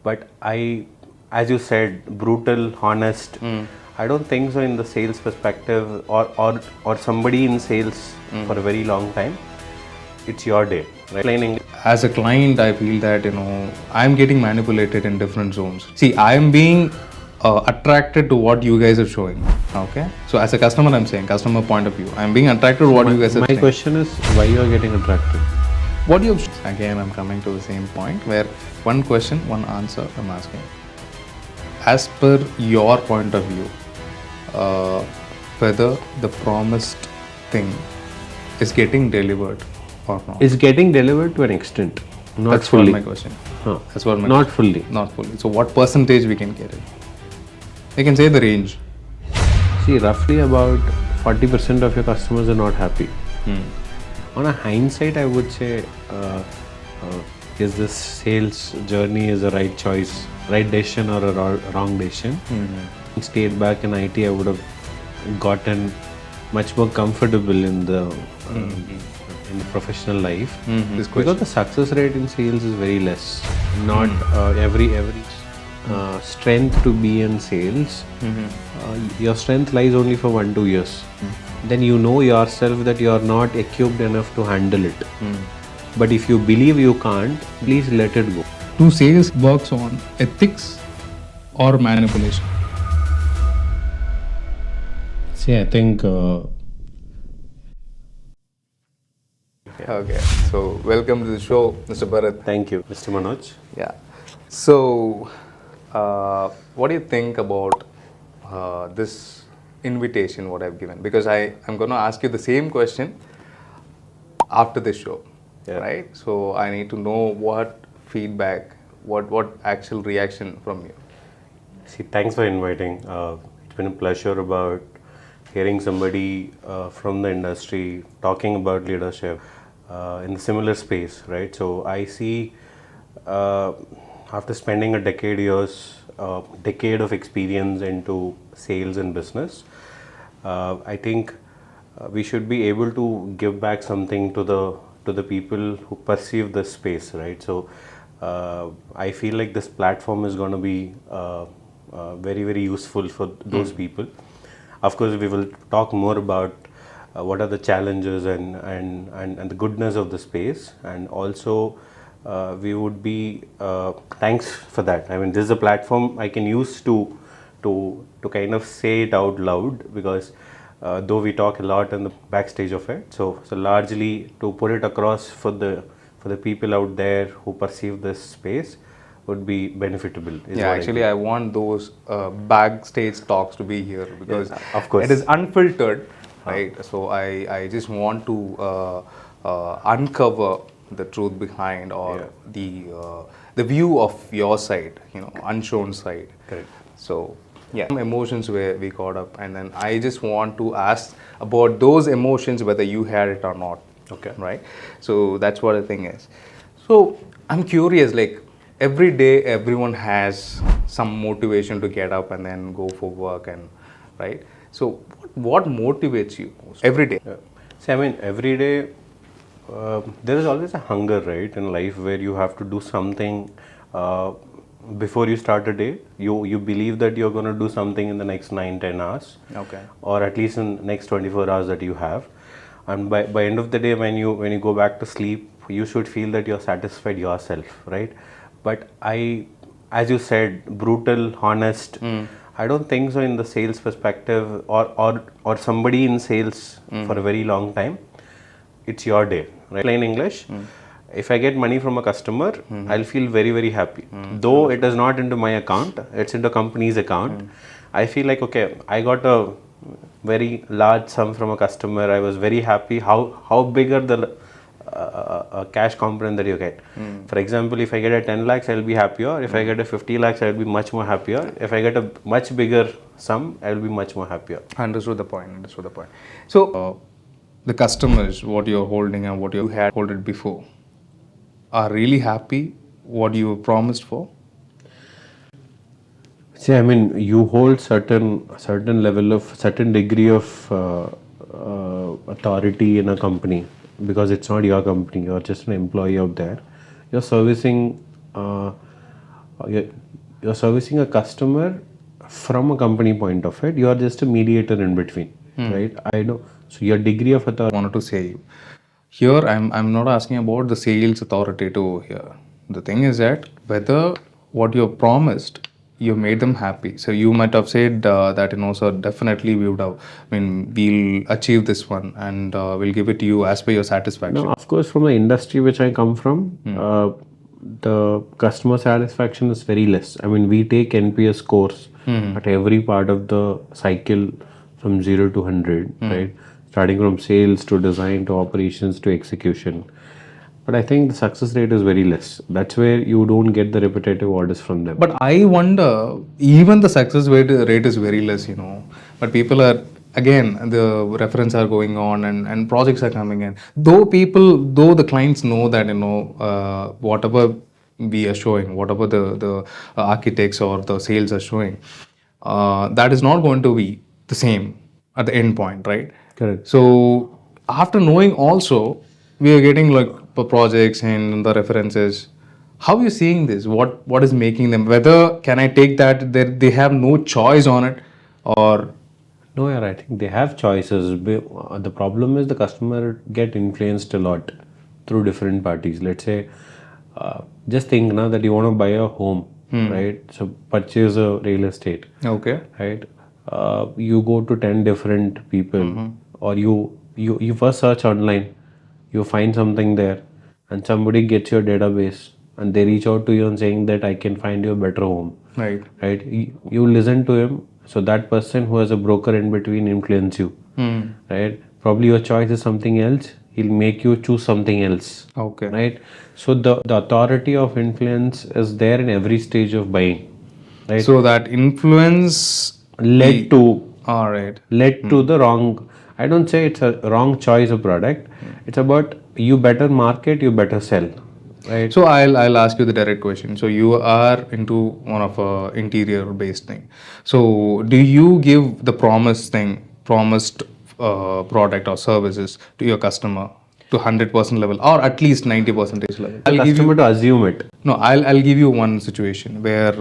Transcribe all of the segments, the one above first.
But as you said, brutal, honest. I don't think so in the sales perspective or somebody in sales for a very long time. It's your day, right? Explaining. As a client, I feel that I'm getting manipulated in different zones. See, I'm being attracted to what you guys are showing. Okay, so as a customer, I'm saying customer point of view, I'm being attracted to what you guys are saying. My question is why you are getting attracted. What you again, I'm coming to the same point where one question, one answer I'm asking. As per your point of view, whether the promised thing is getting delivered or not. It's getting delivered to an extent, not That's fully. what my question. Huh. That's what my Not question. fully. Not fully. So what percentage we can get it? You can say the range. See, roughly about 40% of your customers are not happy. On a hindsight, I would say, is this sales journey is a right choice, right decision or a wrong decision? Stayed back in IT, I would have gotten much more comfortable in the professional life. Because the success rate in sales is very less. Not every strength to be in sales. Your strength lies only for 1-2 years. Then you know yourself that you are not equipped enough to handle it. But if you believe you can't, please let it go. Do sales works on ethics or manipulation? See, I think. Okay, so welcome to the show, Mr. Bharath. Thank you, Mr. Manoj. Yeah. So, what do you think about this invitation what I've given? Because I'm going to ask you the same question after the show, right? So I need to know what feedback, what actual reaction from you. See, thanks for inviting. It's been a pleasure about hearing somebody from the industry talking about leadership in a similar space, right? So I see after spending a decade of experience into sales and business, I think we should be able to give back something to the people who perceive this space, right? So I feel like this platform is going to be very, very useful for those people. Of course, we will talk more about what are the challenges and the goodness of the space, and also we would be thanks for that. I mean, this is a platform I can use to kind of say it out loud, because though we talk a lot in the backstage of it, so largely to put it across for the people out there who perceive this space would be benefitable. Yeah, actually, I want those backstage talks to be here, because of course it is unfiltered, right? So I just want to uncover the truth behind, or the view of your side, unshown side. Correct. So some emotions where we caught up, and then I just want to ask about those emotions, whether you had it or not. Okay. Right. So that's what the thing is. So I'm curious, like every day everyone has some motivation to get up and then go for work, and right. So what motivates you every day? See, I mean, every day there is always a hunger, right, in life, where you have to do something before you start a day. You believe that you're going to do something in the next 9-10 hours, Okay. or at least in the next 24 hours that you have, and by end of the day, when you go back to sleep, you should feel that you're satisfied yourself, right? But as you said, brutal, honest. I don't think so in the sales perspective or somebody in sales for a very long time. It's your day, right? Plain English. If I get money from a customer, I'll feel very, very happy. Though it is not into my account, it's into company's account. I feel like, okay, I got a very large sum from a customer. I was very happy. How big are the cash component that you get? For example, if I get a 10 lakhs, I'll be happier. If I get a 50 lakhs, I'll be much more happier. If I get a much bigger sum, I'll be much more happier. Understood the point. So the customers, what you're holding and what you had holded before, are really happy what you promised for? See, I mean, you hold certain degree of authority in a company, because it's not your company. You're just an employee out there. You're servicing You're servicing a customer from a company point of it. You are just a mediator in between, right? I know. So your degree of authority. Wanted to say here, I'm not asking about the sales authority to here. The thing is that whether what you promised, you made them happy. So you might have said that, sir, definitely we would have, we'll achieve this one and we'll give it to you as per your satisfaction. No, of course, from the industry which I come from, the customer satisfaction is very less. I mean, we take NPS scores at every part of the cycle from 0 to 100, right? Starting from sales to design to operations to execution. But I think the success rate is very less. That's where you don't get the repetitive orders from them. But I wonder, even the success rate is very less, But people are, again, the reference are going on and projects are coming in. Though the clients know that, whatever we are showing, whatever the architects or the sales are showing, that is not going to be the same at the end point, right? Correct. So after knowing also, we are getting like projects and the references. How are you seeing this? What is making them? Whether can I take that they have no choice on it, or no, yeah, I think they have choices. The problem is the customer get influenced a lot through different parties. Let's say, just think now that you want to buy a home, right? So purchase a real estate. Okay. Right. You go to 10 different people, or you first search online. You find something there, and somebody gets your database, and they reach out to you and saying that I can find you a better home. Right. Right. You listen to him. So that person who has a broker in between influence you. Right. Probably your choice is something else. He'll make you choose something else. Okay. Right. So the authority of influence is there in every stage of buying. Right. So that influence led to the wrong. I don't say it's a wrong choice of product. It's about you better market, you better sell. Right. So I'll ask you the direct question. So you are into one of a interior based thing. So do you give the promised product or services to your customer to 100% level or at least 90% level? I'll give you to assume it. No, I'll give you one situation where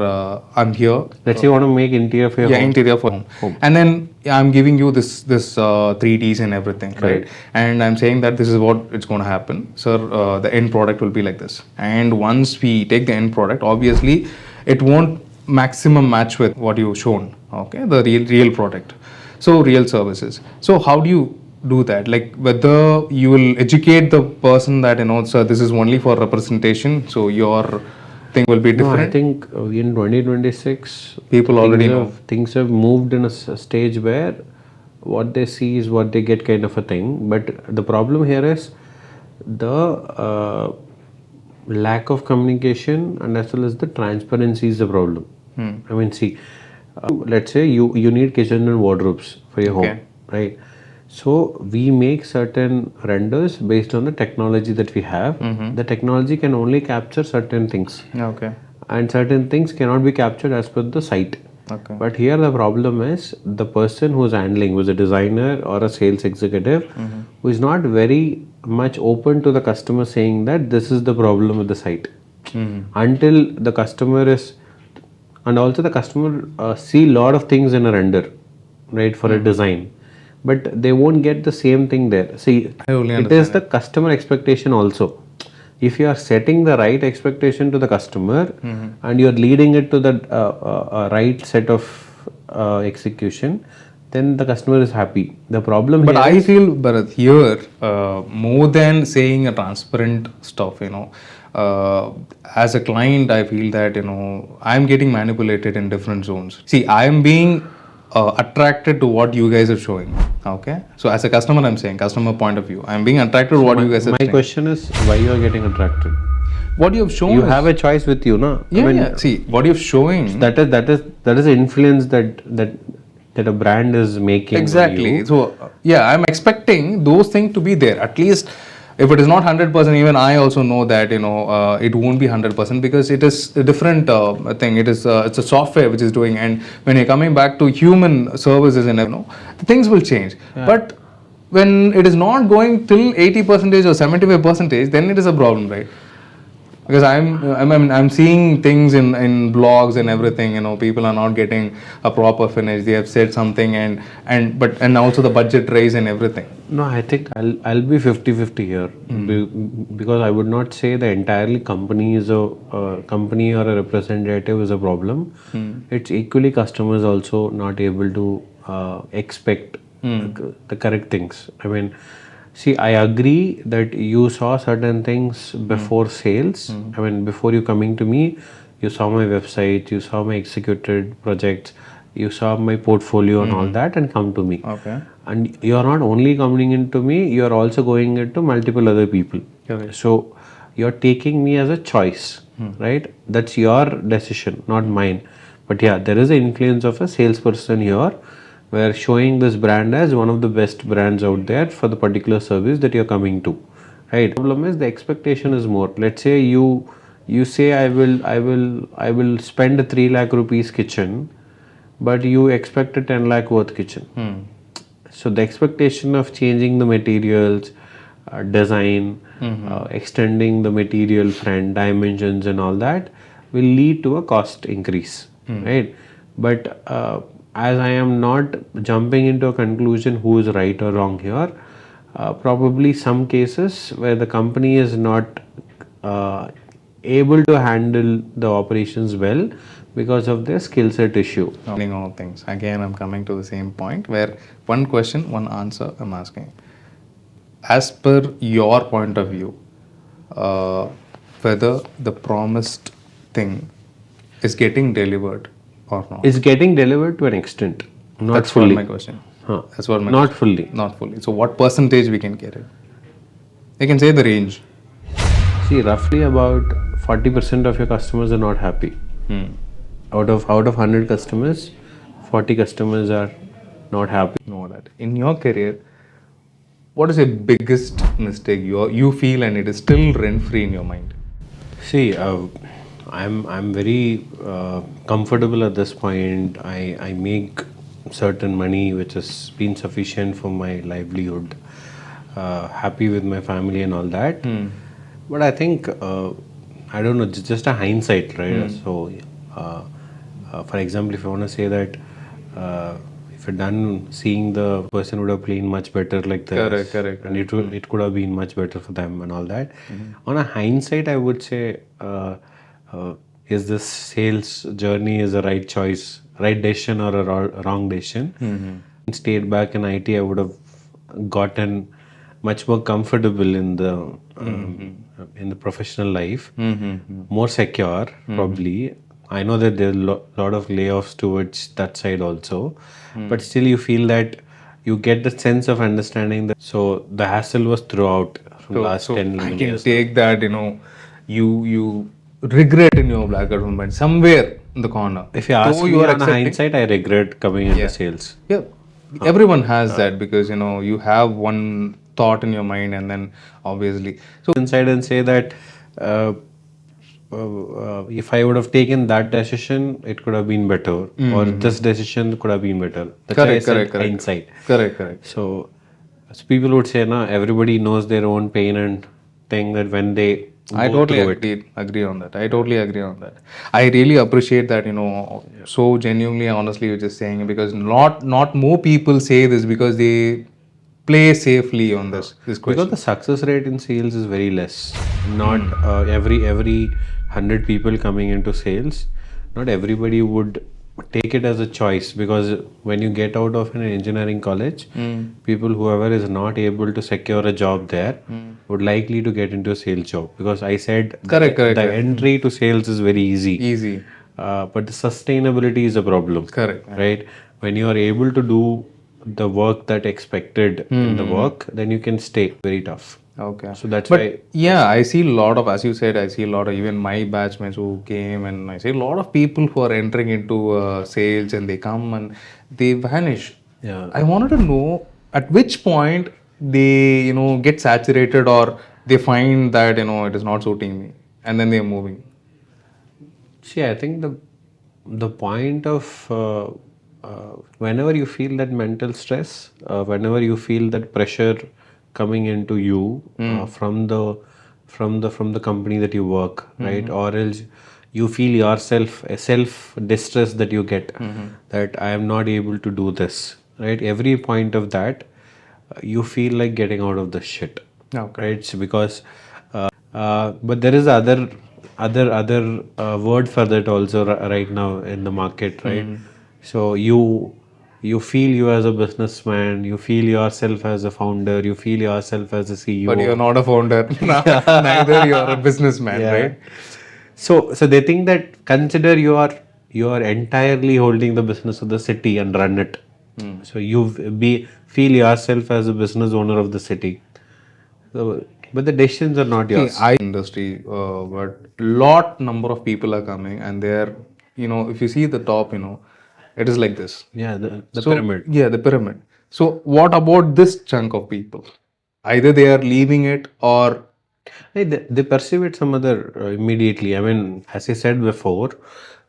I'm here. Let's say you want to make interior for your home. Interior for home. And then I'm giving you this 3Ds and everything, right? And I'm saying that this is what it's going to happen. Sir, the end product will be like this. And once we take the end product, obviously, it won't maximum match with what you've shown, okay? The real product. So real services. So how do you do that? Like whether you will educate the person that, sir, this is only for representation, so your thing will be different. No, I think in 2026 people already know things have moved in a stage where what they see is what they get, kind of a thing. But the problem here is the lack of communication, and as well as the transparency is the problem. I mean, see, let's say you need kitchen and wardrobes for your home, right? So we make certain renders based on the technology that we have. The technology can only capture certain things. Okay. And certain things cannot be captured as per the site. Okay. But here the problem is the person who is handling, who is a designer or a sales executive, who is not very much open to the customer saying that this is the problem with the site. Until the customer is, and also the customer see a lot of things in a render, right, for a design. But they won't get the same thing there. See, it is the customer expectation also. If you are setting the right expectation to the customer and you are leading it to the right set of execution, then the customer is happy. The problem but I feel, Bharath, here more than saying a transparent stuff, as a client, I feel that, I'm getting manipulated in different zones. See, I am being attracted to what you guys are showing. Okay, so as a customer, I'm saying customer point of view, I'm being attracted to what you guys are saying. My question is, why you are getting attracted? What you have shown. You have a choice with you, no? Yeah. See, what you're showing. That is influence that a brand is making. Exactly. So I'm expecting those things to be there. At least if it is not 100%, even I also know that it won't be 100% because it is a different thing. It's a software which is doing, and when you're coming back to human services and things will change. Yeah. But when it is not going till 80% or 75%, then it is a problem, right? Because I'm seeing things in blogs and everything. You know, people are not getting a proper finish. They have said something and also the budget raise and everything. No, I think I'll be 50-50 here because I would not say the entirely company is a company or a representative is a problem. It's equally customers also not able to expect the correct things. I mean, see, I agree that you saw certain things before sales. I mean, before you coming to me, you saw my website, you saw my executed projects, you saw my portfolio and all that, and come to me. Okay. And you are not only coming into me, you are also going into multiple other people. Correct. So you're taking me as a choice, right? That's your decision, not mine. But yeah, there is an influence of a salesperson here where showing this brand as one of the best brands out there for the particular service that you're coming to. Right. Problem is the expectation is more. Let's say you say I will spend a 3 lakh rupees kitchen, but you expect a 10 lakh worth kitchen. So the expectation of changing the materials, design, extending the material front dimensions and all that will lead to a cost increase, right? But as I am not jumping into a conclusion who is right or wrong here, probably some cases where the company is not uh, able to handle the operations well because of their skill set issue. Learning all things. Again, I'm coming to the same point where one question, one answer I'm asking. As per your point of view, whether the promised thing is getting delivered or not. It's getting delivered to an extent, not That's fully. what my question. Huh. That's what my Not question. fully. Not fully. So what percentage we can get it? You can say the range. See, roughly about 40% of your customers are not happy. Out of 100 customers, 40 customers are not happy. Know that. In your career, what is your biggest mistake you feel and it is still rent free in your mind? See, I'm very comfortable at this point. I make certain money which has been sufficient for my livelihood. Happy with my family and all that. But I think I don't know, just a hindsight, right? So, for example, if I want to say that if you're done seeing the person would have played much better like this, Correct. and it could have been much better for them and all that. On a hindsight, I would say, is this sales journey is a right choice, right decision or a wrong decision? Stayed back in IT, I would have gotten much more comfortable in the professional life, more secure probably. I know that there are lot of layoffs towards that side also, but still you feel that you get the sense of understanding that. So the hassle was throughout from last 10 I can years. take that, you regret in your black and white somewhere in the corner. If you ask me on hindsight, I regret coming into sales. Yeah, everyone has that because you have one thought in your mind and then obviously. So Inside and say that if I would have taken that decision, it could have been better, or this decision could have been better. That's why I said hindsight. Correct. So people would say, "Na, everybody knows their own pain and thing that when they I go totally through it." agree on that. I totally agree on that. I really appreciate that, so genuinely, honestly, you're just saying it because not more people say this because they play safely on this question. Because the success rate in sales is very less. Not every 100 people coming into sales, not everybody would take it as a choice, because when you get out of an engineering college, people whoever is not able to secure a job there would likely to get into a sales job, because I said Correct. the entry to sales is very easy. Easy. But the sustainability is a problem. Correct. Right? When you are able to do the work that expected in the work, then you can stay. Very tough. Okay. So that's why. Yeah, I see a lot of, as you said, I see a lot of even my batchmates who came, and I see a lot of people who are entering into sales and they come and they vanish. Yeah. I wanted to know at which point they, get saturated or they find that, it is not suiting me and then they're moving. See, I think the point of whenever you feel that mental stress, whenever you feel that pressure coming into you from the from the company that you work, right? Or else you feel yourself a self distress that you get, that I am not able to do this, right? Every point of that, you feel like getting out of the shit, Okay. right? So because but there is other word for that also right now in the market, right? So you feel you as a businessman, you feel yourself as a founder, you feel yourself as a But you're CEO. not a founder. Neither you're a businessman, Yeah. right? So they think that consider you are entirely holding the business of the city and run it. So you feel yourself as a business owner of the city. So, but the decisions are not See, yours. I industry, but lot number of people are coming, and they're, if you see the top, it is like this. Yeah, the So pyramid. yeah, the pyramid. So what about this chunk of people? Either they are leaving it or They perceive it some other immediately. I mean, as I said before,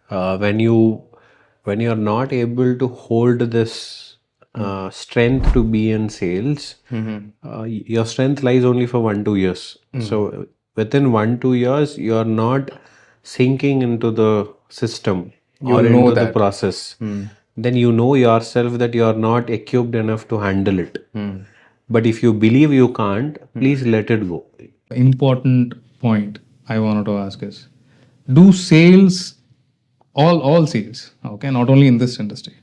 when you're not able to hold this strength to be in sales, your strength lies only for 1-2 years. So within 1-2 years, you're not sinking into the system you or know into the that. process. Then you know yourself that you're not equipped enough to handle it. But if you believe you can't, please let it go. Important point I wanted to ask is, do sales, all sales, okay, not only in this industry,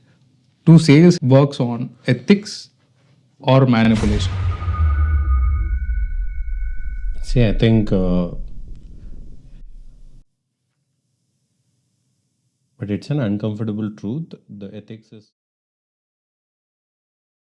do sales works on ethics or manipulation? See, I think, but it's an uncomfortable truth. The ethics is